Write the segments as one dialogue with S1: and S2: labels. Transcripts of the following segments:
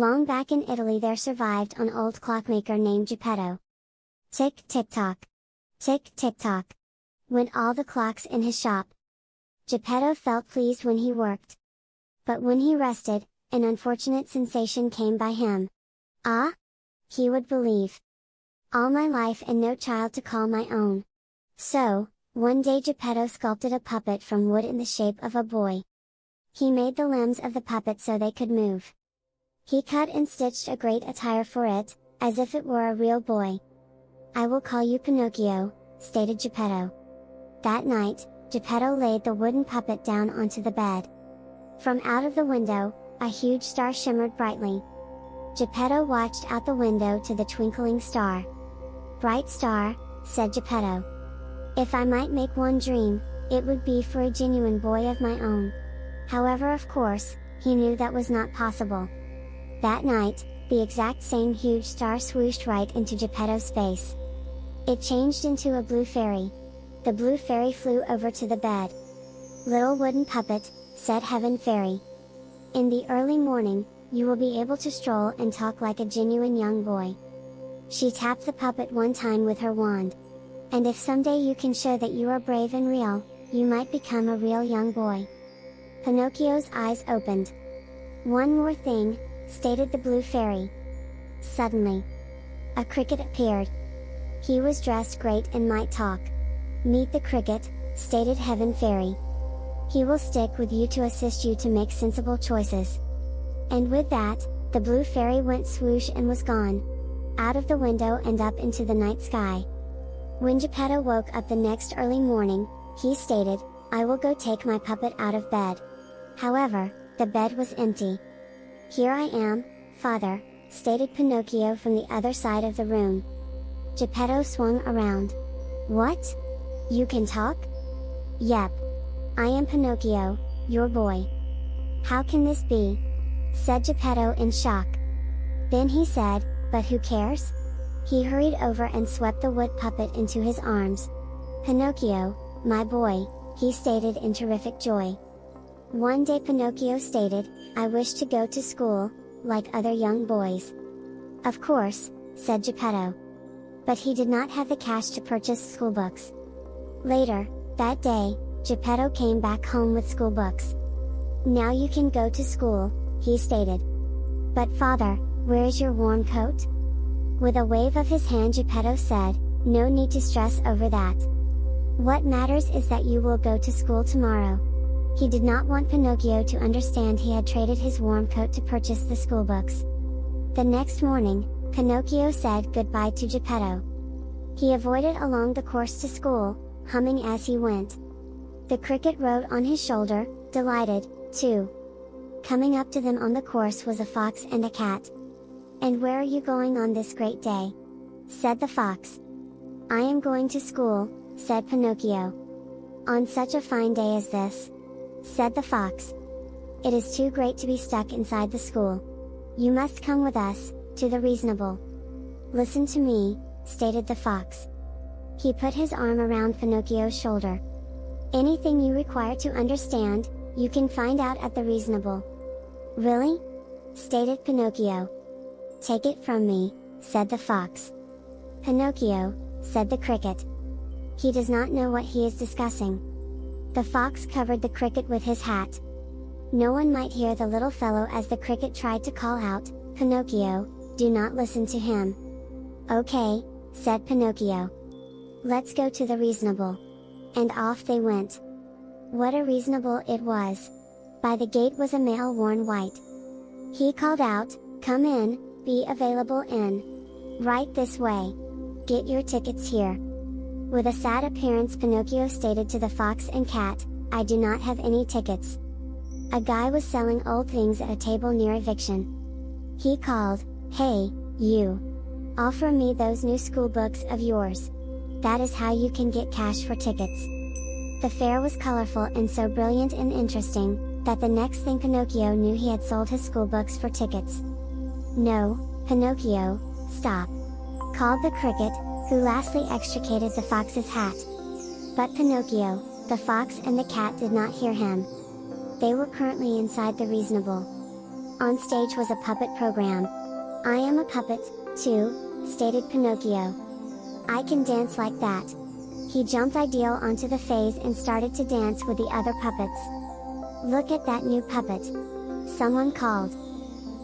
S1: Long back in Italy there survived an old clockmaker named Geppetto. Tick tick tock. Tick tick tock. Went all the clocks in his shop. Geppetto felt pleased when he worked. But when he rested, an unfortunate sensation came by him. Ah? He would believe. All my life and no child to call my own. So, one day Geppetto sculpted a puppet from wood in the shape of a boy. He made the limbs of the puppet so they could move. He cut and stitched a great attire for it, as if it were a real boy. I will call you Pinocchio, stated Geppetto. That night, Geppetto laid the wooden puppet down onto the bed. From out of the window, a huge star shimmered brightly. Geppetto watched out the window to the twinkling star. Bright star, said Geppetto. If I might make one dream, it would be for a genuine boy of my own. However, of course, he knew that was not possible. That night, the exact same huge star swooshed right into Geppetto's face. It changed into a blue fairy. The blue fairy flew over to the bed. Little wooden puppet, said Heaven Fairy. In the early morning, you will be able to stroll and talk like a genuine young boy. She tapped the puppet one time with her wand. And if someday you can show that you are brave and real, you might become a real young boy. Pinocchio's eyes opened. One more thing, stated the blue fairy. Suddenly, a cricket appeared. He was dressed great and might talk. Meet the cricket, stated Heaven Fairy. He will stick with you to assist you to make sensible choices. And with that, the blue fairy went swoosh and was gone. Out of the window and up into the night sky. When Geppetto woke up the next early morning, he stated, I will go take my puppet out of bed. However, the bed was empty. Here I am, father, stated Pinocchio from the other side of the room. Geppetto swung around. What? You can talk? Yep. I am Pinocchio, your boy. How can this be? Said Geppetto in shock. Then he said, but who cares? He hurried over and swept the wood puppet into his arms. Pinocchio, my boy, he stated in terrific joy. One day Pinocchio stated, I wish to go to school, like other young boys. Of course, said Geppetto. But he did not have the cash to purchase school books. Later, that day, Geppetto came back home with school books. Now you can go to school, he stated. But father, where is your warm coat? With a wave of his hand Geppetto said, no need to stress over that. What matters is that you will go to school tomorrow. He did not want Pinocchio to understand he had traded his warm coat to purchase the school books. The next morning, Pinocchio said goodbye to Geppetto. He avoided along the course to school, humming as he went. The cricket rode on his shoulder, delighted, too. Coming up to them on the course was a fox and a cat. And where are you going on this great day? Said the fox. I am going to school, said Pinocchio. On such a fine day as this? Said the fox. It is too great to be stuck inside the school. You must come with us, to the reasonable. Listen to me, stated the fox. He put his arm around Pinocchio's shoulder. Anything you require to understand, you can find out at the reasonable. Really? Stated Pinocchio. Take it from me, said the fox. Pinocchio, said the cricket. He does not know what he is discussing. The fox covered the cricket with his hat. No one might hear the little fellow as the cricket tried to call out, Pinocchio, do not listen to him. Okay, said Pinocchio. Let's go to the reasonable. And off they went. What a reasonable it was! By the gate was a male worn white. He called out, come in, be available in. Right this way. Get your tickets here. With a sad appearance Pinocchio stated to the fox and cat, I do not have any tickets. A guy was selling old things at a table near eviction. He called, hey, you! Offer me those new school books of yours. That is how you can get cash for tickets. The fair was colorful and so brilliant and interesting, that the next thing Pinocchio knew he had sold his school books for tickets. No, Pinocchio, stop! Called the cricket, who lastly extricated the fox's hat. But Pinocchio, the fox and the cat did not hear him. They were currently inside the reasonable. On stage was a puppet program. I am a puppet, too, stated Pinocchio. I can dance like that. He jumped ideal onto the phase and started to dance with the other puppets. Look at that new puppet. Someone called.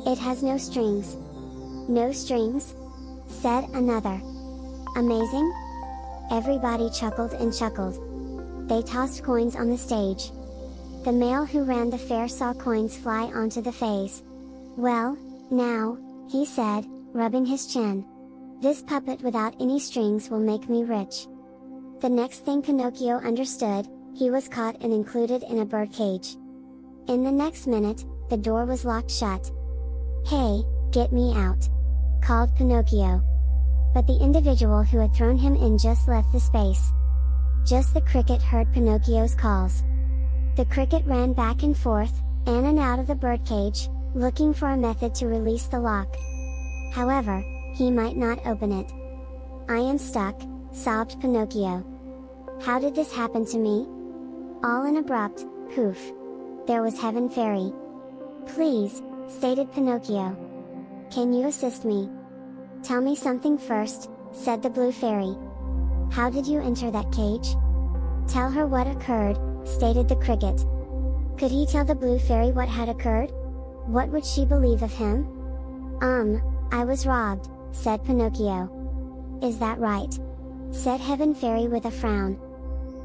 S1: It has no strings. No strings? Said another. Amazing? Everybody chuckled and chuckled. They tossed coins on the stage. The male who ran the fair saw coins fly onto the phase. Well, now, he said, rubbing his chin. This puppet without any strings will make me rich. The next thing Pinocchio understood, he was caught and included in a birdcage. In the next minute, the door was locked shut. Hey, get me out! Called Pinocchio. But the individual who had thrown him in just left the space. Just the cricket heard Pinocchio's calls. The cricket ran back and forth, in and out of the birdcage, looking for a method to release the lock. However, he might not open it. I am stuck, sobbed Pinocchio. How did this happen to me? All an abrupt poof. There was Heaven Fairy. Please, stated Pinocchio. Can you assist me? Tell me something first, said the Blue Fairy. How did you enter that cage? Tell her what occurred, stated the cricket. Could he tell the Blue Fairy what had occurred? What would she believe of him? I was robbed, said Pinocchio. Is that right? Said Heaven Fairy with a frown.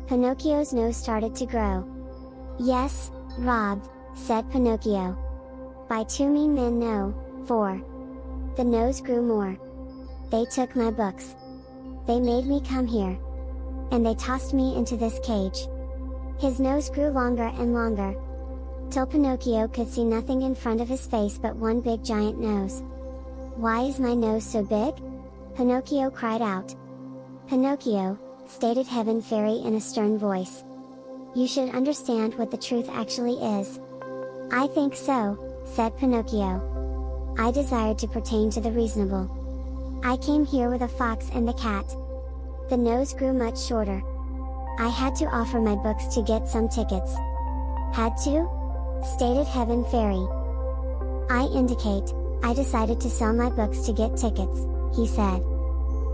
S1: Pinocchio's nose started to grow. Yes, robbed, said Pinocchio. By two mean men, no, 4. The nose grew more. They took my books. They made me come here. And they tossed me into this cage. His nose grew longer and longer. Till Pinocchio could see nothing in front of his face but one big giant nose. Why is my nose so big? Pinocchio cried out. Pinocchio, stated Heaven Fairy in a stern voice. You should understand what the truth actually is. I think so, said Pinocchio. I desired to pertain to the reasonable. I came here with a fox and the cat. The nose grew much shorter. I had to offer my books to get some tickets. Had to? Stated Heaven Fairy. I decided to sell my books to get tickets, he said.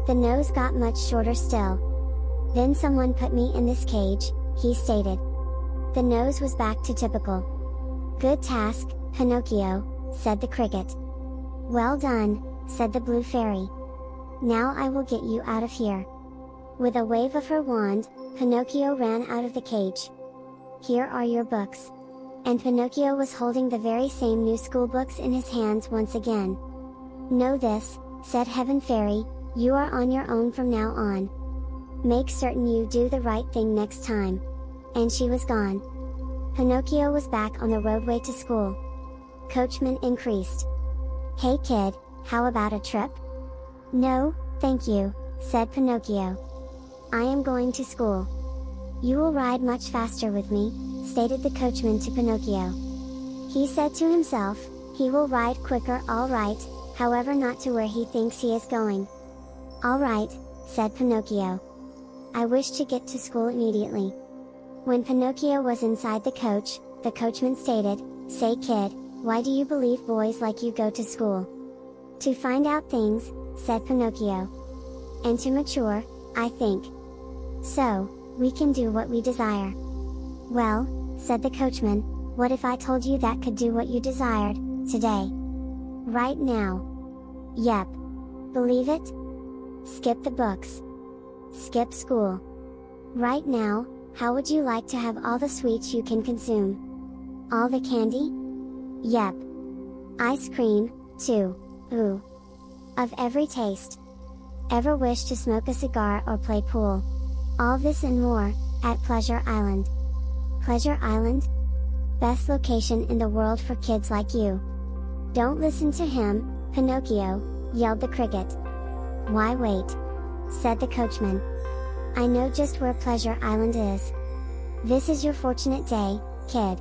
S1: The nose got much shorter still. Then someone put me in this cage, he stated. The nose was back to typical. Good task, Pinocchio, said the cricket. Well done, said the Blue Fairy. Now I will get you out of here. With a wave of her wand, Pinocchio ran out of the cage. Here are your books. And Pinocchio was holding the very same new school books in his hands once again. Know this, said Heaven Fairy, you are on your own from now on. Make certain you do the right thing next time. And she was gone. Pinocchio was back on the roadway to school. Coachman increased. Hey kid, how about a trip? No, thank you, said Pinocchio. I am going to school. You will ride much faster with me, stated the coachman to Pinocchio. He said to himself, he will ride quicker, all right, however not to where he thinks he is going. All right, said Pinocchio. I wish to get to school immediately. When Pinocchio was inside the coachman stated, Say kid, why do you believe boys like you go to school? To find out things, said Pinocchio. And to mature, I think. So, we can do what we desire. Well, said the coachman, what if I told you that could do what you desired, today? Right now? Yep. Believe it? Skip the books. Skip school. Right now, how would you like to have all the sweets you can consume? All the candy? Yep. Ice cream, too, ooh. Of every taste. Ever wish to smoke a cigar or play pool? All this and more, at Pleasure Island. Pleasure Island? Best location in the world for kids like you. Don't listen to him, Pinocchio, yelled the cricket. Why wait? Said the coachman. I know just where Pleasure Island is. This is your fortunate day, kid.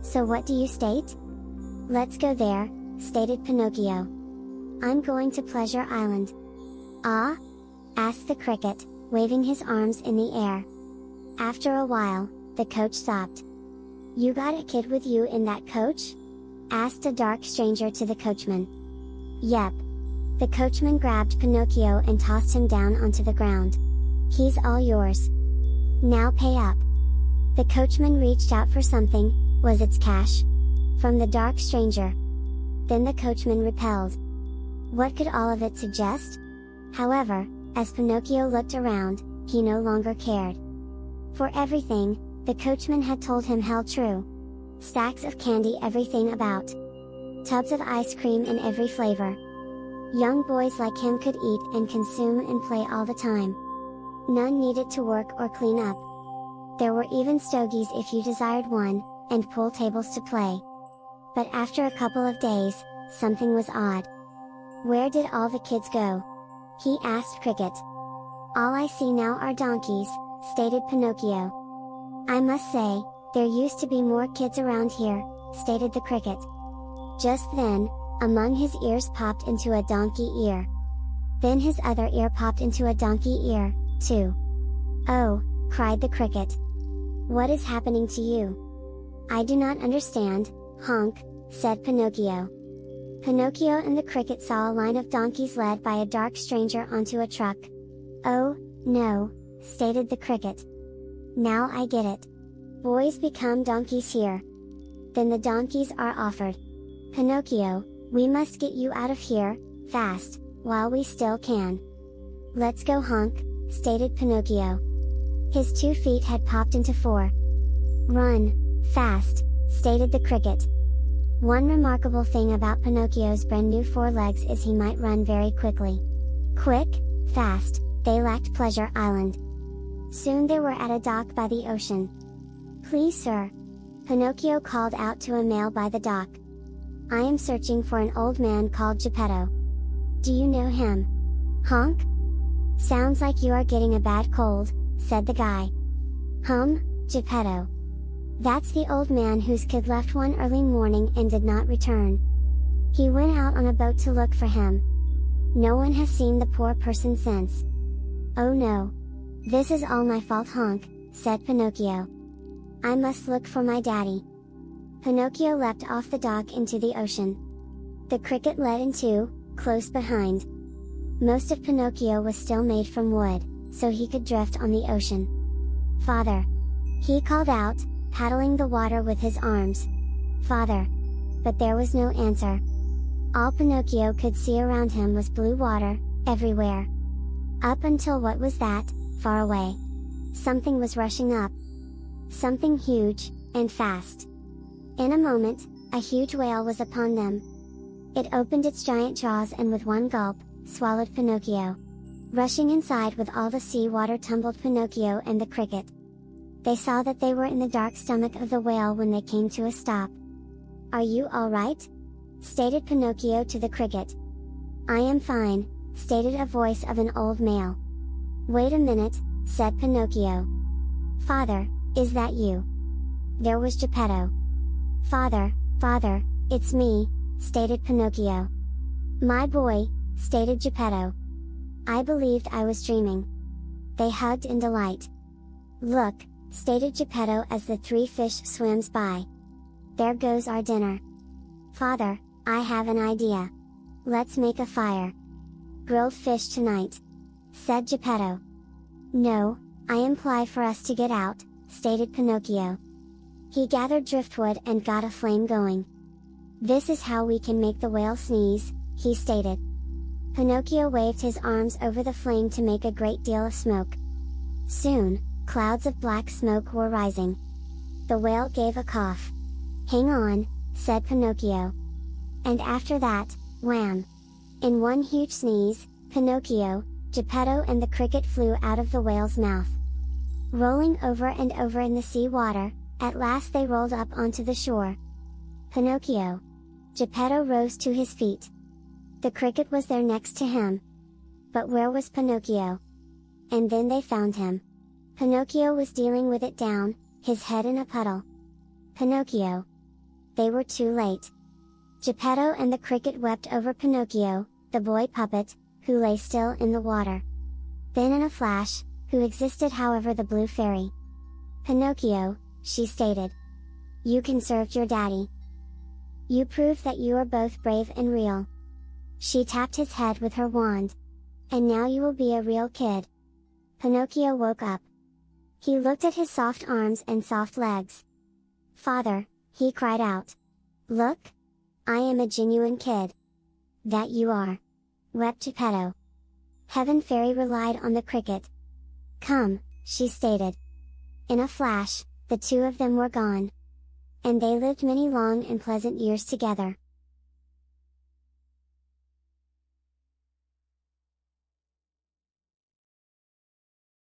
S1: So what do you state? Let's go there, stated Pinocchio. I'm going to Pleasure Island. Ah? Asked the cricket, waving his arms in the air. After a while, the coach stopped. You got a kid with you in that coach? asked a dark stranger to the coachman. Yep. The coachman grabbed Pinocchio and tossed him down onto the ground. He's all yours. Now pay up. The coachman reached out for something. Was it cash? From the dark stranger. Then the coachman repelled. What could all of it suggest? However, as Pinocchio looked around, he no longer cared. For everything, the coachman had told him held true. Stacks of candy everything about. Tubs of ice cream in every flavor. Young boys like him could eat and consume and play all the time. None needed to work or clean up. There were even stogies if you desired one, and pool tables to play. But after a couple of days, something was odd. Where did all the kids go? He asked Cricket. All I see now are donkeys, stated Pinocchio. I must say, there used to be more kids around here, stated the Cricket. Just then, among his ears popped into a donkey ear. Then his other ear popped into a donkey ear, too. Oh, cried the Cricket. What is happening to you? I do not understand, honk, said Pinocchio. Pinocchio and the Cricket saw a line of donkeys led by a dark stranger onto a truck. Oh, no, stated the Cricket. Now I get it. Boys become donkeys here. Then the donkeys are offered. Pinocchio, we must get you out of here, fast, while we still can. Let's go honk, stated Pinocchio. His 2 feet had popped into 4. Run, fast, stated the Cricket. One remarkable thing about Pinocchio's brand new 4 legs is he might run very quickly. Quick, fast, they lacked Pleasure Island. Soon they were at a dock by the ocean. Please sir. Pinocchio called out to a male by the dock. I am searching for an old man called Geppetto. Do you know him? Honk? Sounds like you are getting a bad cold, said the guy. Geppetto. That's the old man whose kid left one early morning and did not return. He went out on a boat to look for him. No one has seen the poor person since. Oh no. This is all my fault honk, said Pinocchio. I must look for my daddy. Pinocchio leapt off the dock into the ocean. The Cricket led in too, close behind. Most of Pinocchio was still made from wood, so he could drift on the ocean. Father! He called out, paddling the water with his arms. Father! But there was no answer. All Pinocchio could see around him was blue water, everywhere. Up until what was that, far away? Something was rushing up. Something huge, and fast. In a moment, a huge whale was upon them. It opened its giant jaws and with one gulp, swallowed Pinocchio. Rushing inside with all the sea water tumbled Pinocchio and the Cricket. They saw that they were in the dark stomach of the whale when they came to a stop. Are you all right? Stated Pinocchio to the Cricket. I am fine, stated a voice of an old male. Wait a minute, said Pinocchio. Father, is that you? There was Geppetto. Father, it's me, stated Pinocchio. My boy, stated Geppetto. I believed I was dreaming. They hugged in delight. Look, stated Geppetto as the 3 fish swims by. There goes our dinner. Father, I have an idea. Let's make a fire. Grilled fish tonight, said Geppetto. No, I imply for us to get out, stated Pinocchio. He gathered driftwood and got a flame going. This is how we can make the whale sneeze, he stated. Pinocchio waved his arms over the flame to make a great deal of smoke. Soon, clouds of black smoke were rising. The whale gave a cough. Hang on, said Pinocchio. And after that, wham! In one huge sneeze, Pinocchio, Geppetto and the Cricket flew out of the whale's mouth. Rolling over and over in the sea water, at last they rolled up onto the shore. Pinocchio. Geppetto rose to his feet. The Cricket was there next to him. But where was Pinocchio? And then they found him. Pinocchio was dealing with it down, his head in a puddle. Pinocchio. They were too late. Geppetto and the Cricket wept over Pinocchio, the boy puppet, who lay still in the water. Then in a flash, who existed however the blue fairy. Pinocchio, she stated. You can serve your daddy. You prove that you are both brave and real. She tapped his head with her wand. And now you will be a real kid. Pinocchio woke up. He looked at his soft arms and soft legs. Father, he cried out. Look! I am a genuine kid. That you are. Wept Geppetto. Heaven Fairy relied on the cricket. Come, she stated. In a flash, the two of them were gone. And they lived many long and pleasant years together.